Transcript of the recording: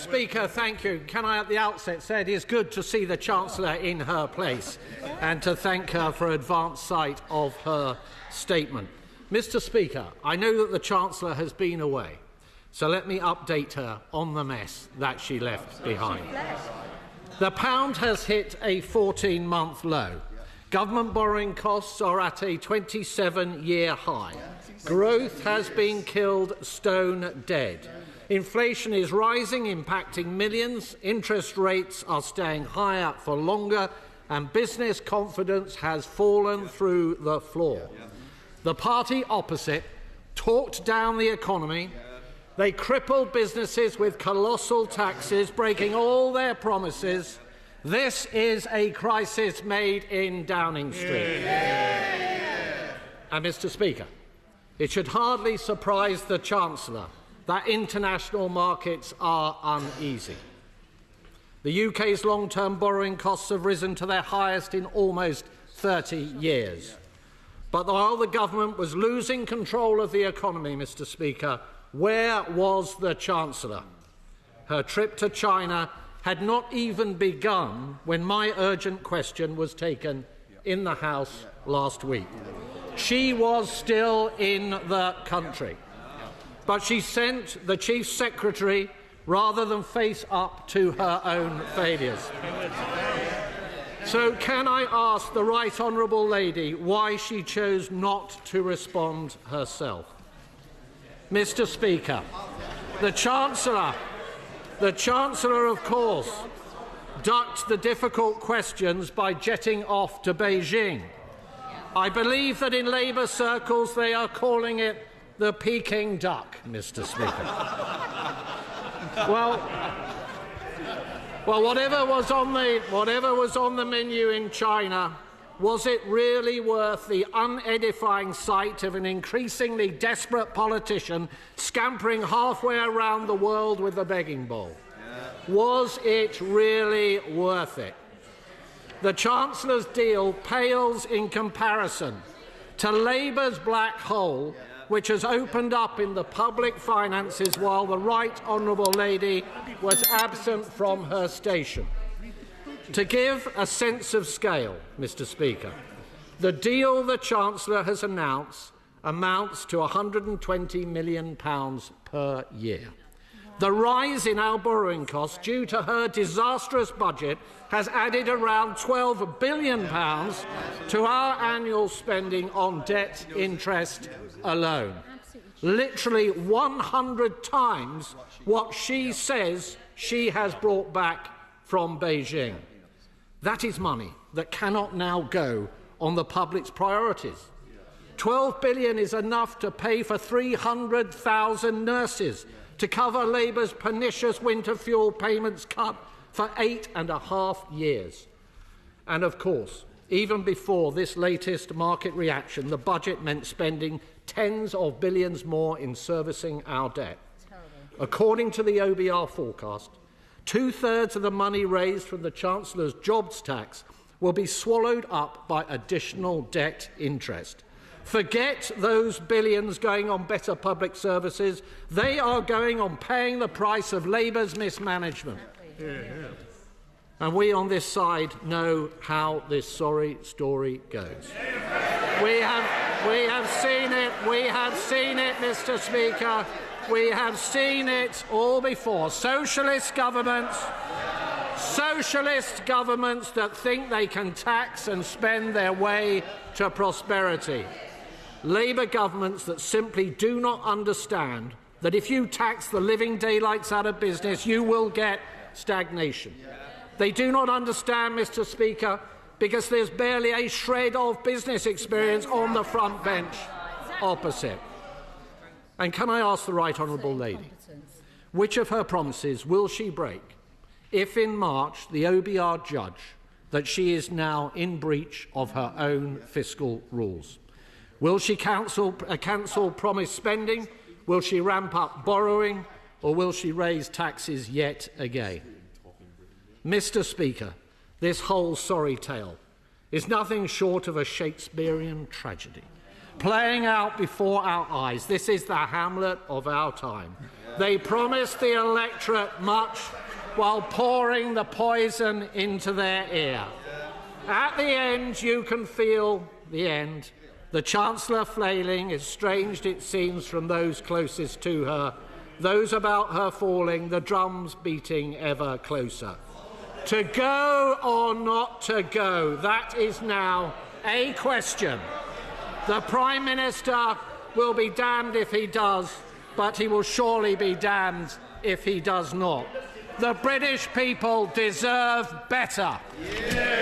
Speaker, thank you. Can I at the outset say it is good to see the Chancellor in her place and to thank her for advance sight of her statement. Mr. Speaker, I know that the Chancellor has been away, so let me update her on the mess that she left behind. The pound has hit a 14-month low. Government borrowing costs are at a 27-year high. Growth has been killed stone dead. Inflation is rising, impacting millions. Interest rates are staying higher for longer, and business confidence has fallen through the floor. The party opposite talked down the economy. They crippled businesses with colossal taxes, breaking all their promises. This is a crisis made in Downing Street. And, Mr. Speaker, it should hardly surprise the Chancellor that international markets are uneasy. The UK's long-term borrowing costs have risen to their highest in almost 30 years. But while the government was losing control of the economy, Mr. Speaker, where was the Chancellor? Her trip to China had not even begun when my urgent question was taken in the House last week. She was still in the country, but she sent the Chief Secretary rather than face up to her own failures. So can I ask the Right Honourable Lady why she chose not to respond herself? Mr. Speaker, the Chancellor, of course, ducked the difficult questions by jetting off to Beijing. I believe that in Labour circles they are calling it the Peking duck, Mr. Speaker. Well, whatever was on the menu in China, was it really worth the unedifying sight of an increasingly desperate politician scampering halfway around the world with a begging bowl? Was it really worth it? The Chancellor's deal pales in comparison to Labour's black hole, which has opened up in the public finances while the Right Honourable Lady was absent from her station. To give a sense of scale, Mr. Speaker, the deal the Chancellor has announced amounts to £120 million per year. The rise in our borrowing costs due to her disastrous budget has added around £12 billion to our annual spending on debt interest alone. Literally 100 times what she says she has brought back from Beijing. That is money that cannot now go on the public's priorities. £12 billion is enough to pay for 300,000 nurses, to cover Labour's pernicious winter fuel payments cut for 8.5 years. And of course, even before this latest market reaction, the budget meant spending tens of billions more in servicing our debt. According to the OBR forecast, 2/3 of the money raised from the Chancellor's jobs tax will be swallowed up by additional debt interest. Forget those billions going on better public services. They are going on paying the price of Labour's mismanagement. And we on this side know how this sorry story goes. We have seen it, Mr. Speaker. We have seen it all before. Socialist governments that think they can tax and spend their way to prosperity. Labour governments that simply do not understand that if you tax the living daylights out of business, you will get stagnation. They do not understand, Mr. Speaker, because there's barely a shred of business experience on the front bench opposite. And can I ask the Right Honourable Lady, which of her promises will she break if in March the OBR judge that she is now in breach of her own fiscal rules? Will she cancel promised spending? Will she ramp up borrowing? Or will she raise taxes yet again? Mr. Speaker, this whole sorry tale is nothing short of a Shakespearean tragedy, playing out before our eyes. This is the Hamlet of our time. They promised the electorate much while pouring the poison into their ear. At the end, you can feel the end. The Chancellor flailing, estranged it seems from those closest to her, those about her falling, the drums beating ever closer. To go or not to go, that is now a question. The Prime Minister will be damned if he does, but he will surely be damned if he does not. The British people deserve better. Yeah.